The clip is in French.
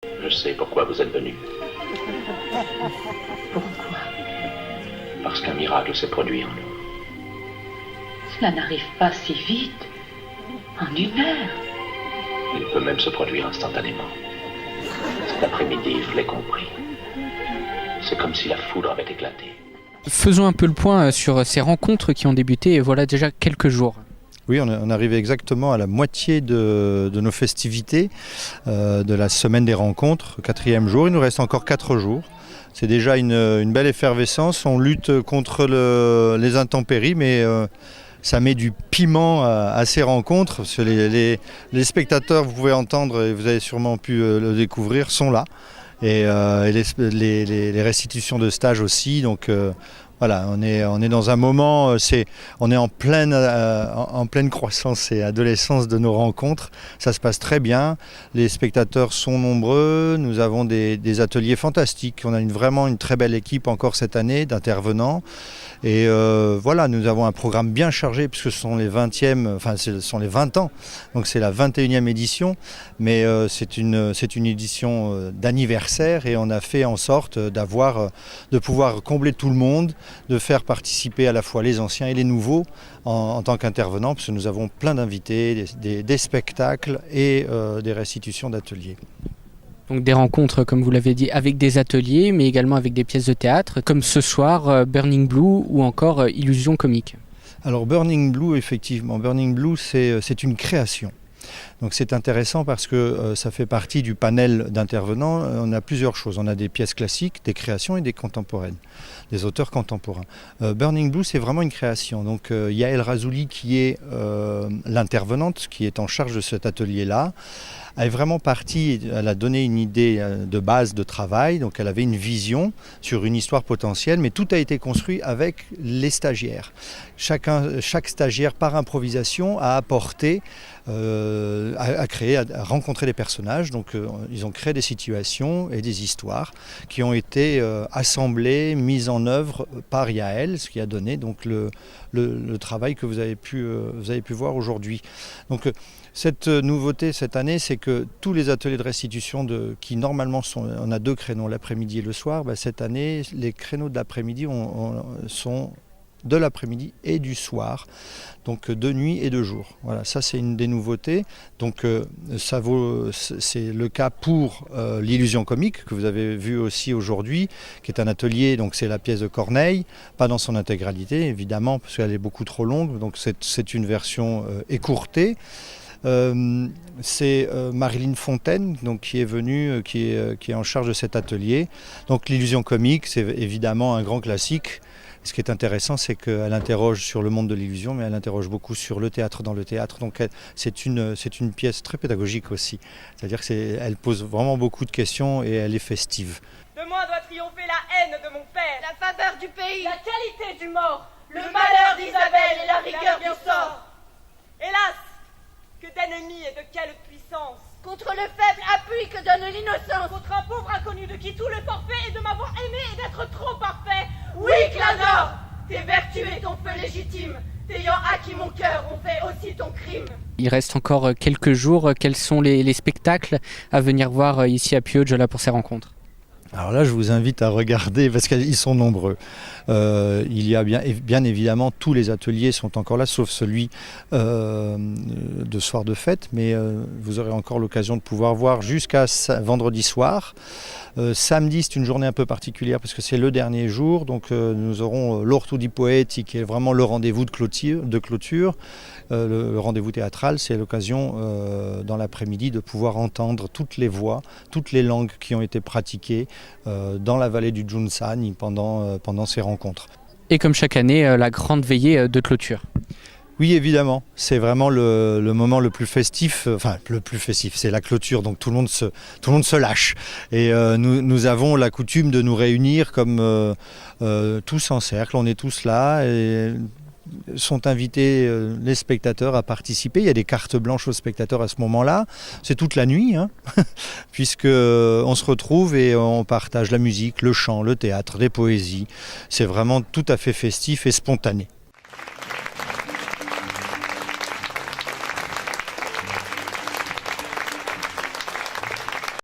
Je sais pourquoi vous êtes venu. Pourquoi? Parce qu'un miracle s'est produit en nous. Cela n'arrive pas si vite. En une heure. Il peut même se produire instantanément. Cet après-midi, je l'ai compris. C'est comme si la foudre avait éclaté. Faisons un peu le point sur ces rencontres qui ont débuté, voilà déjà quelques jours. Oui, on arrive exactement à la moitié de nos festivités de la semaine des rencontres, 4e jour. Il nous reste encore 4 jours. C'est déjà une belle effervescence. On lutte contre les intempéries, mais ça met du piment à ces rencontres. Parce que les spectateurs, vous pouvez entendre, et vous avez sûrement pu le découvrir, sont là. Et les restitutions de stages aussi. Donc voilà, on est dans un moment, on est en pleine croissance et adolescence de nos rencontres. Ça se passe très bien, les spectateurs sont nombreux, nous avons des ateliers fantastiques. On a vraiment une très belle équipe encore cette année d'intervenants. Et voilà, nous avons un programme bien chargé puisque ce sont les 20 ans, donc c'est la 21e édition, mais c'est une édition d'anniversaire et on a fait en sorte de pouvoir combler tout le monde, de faire participer à la fois les anciens et les nouveaux en tant qu'intervenants, parce que nous avons plein d'invités, des spectacles et des restitutions d'ateliers. Donc des rencontres, comme vous l'avez dit, avec des ateliers, mais également avec des pièces de théâtre, comme ce soir, Burning Blue ou encore Illusion comique. Alors Burning Blue, effectivement, Burning Blue, c'est une création. Donc c'est intéressant parce que ça fait partie du panel d'intervenants. On a plusieurs choses. On a des pièces classiques, des créations et des contemporaines, des auteurs contemporains. Burning Blue, c'est vraiment une création. Donc Yael Razouli, qui est l'intervenante, qui est en charge de cet atelier-là, elle est vraiment partie, elle a donné une idée de base de travail, donc elle avait une vision sur une histoire potentielle, mais tout a été construit avec les stagiaires. Chaque stagiaire, par improvisation, a apporté, a créé, a rencontré des personnages, donc ils ont créé des situations et des histoires qui ont été assemblées, mises en œuvre par Yael, ce qui a donné donc le travail que vous avez pu voir aujourd'hui. Donc cette nouveauté cette année, c'est que tous les ateliers de restitution qui normalement on a 2 créneaux, l'après-midi et le soir, cette année les créneaux de l'après-midi sont de l'après-midi et du soir, donc de nuit et de jour. Voilà, ça c'est une des nouveautés. Donc c'est le cas pour l'illusion comique que vous avez vu aussi aujourd'hui, qui est un atelier, donc c'est la pièce de Corneille, pas dans son intégralité évidemment parce qu'elle est beaucoup trop longue, donc c'est une version écourtée. C'est Marilyn Fontaine donc, qui est venue, qui est en charge de cet atelier. Donc l'illusion comique, c'est évidemment un grand classique. Ce qui est intéressant, c'est qu'elle interroge sur le monde de l'illusion, mais elle interroge beaucoup sur le théâtre dans le théâtre. Donc c'est une pièce très pédagogique aussi. C'est-à-dire qu'elle pose vraiment beaucoup de questions et elle est festive. De moi doit triompher la haine de mon père, la faveur du pays, la qualité du mort, le malheur d'Isabelle et la rigueur du sort. Hélas, que d'ennemis et de quelle puissance! Contre le faible appui que donne l'innocence. Contre un pauvre inconnu de qui tout le forfait est de m'avoir aimé et d'être trop parfait. Oui, Clasor, tes vertus et ton feu légitime, t'ayant acquis mon cœur, ont fait aussi ton crime. Il reste encore quelques jours. Quels sont les spectacles à venir voir ici à Piauggia pour ces rencontres? Alors là, je vous invite à regarder parce qu'ils sont nombreux. Il y a bien évidemment, tous les ateliers sont encore là, sauf celui de soir de fête, mais vous aurez encore l'occasion de pouvoir voir jusqu'à vendredi soir. Samedi, c'est une journée un peu particulière parce que c'est le dernier jour, donc nous aurons l'Orto di Poeti qui est vraiment le rendez-vous de clôture. Le rendez-vous théâtral, c'est l'occasion dans l'après-midi de pouvoir entendre toutes les voix, toutes les langues qui ont été pratiquées dans la vallée du Giunsani pendant ces rencontres. Et comme chaque année, la grande veillée de clôture. Oui, évidemment, c'est vraiment le moment le plus festif, c'est la clôture, donc tout le monde se lâche. Et nous avons la coutume de nous réunir comme tous en cercle, on est tous là et sont invités les spectateurs à participer. Il y a des cartes blanches aux spectateurs à ce moment-là. C'est toute la nuit, puisque on se retrouve et on partage la musique, le chant, le théâtre, les poésies. C'est vraiment tout à fait festif et spontané.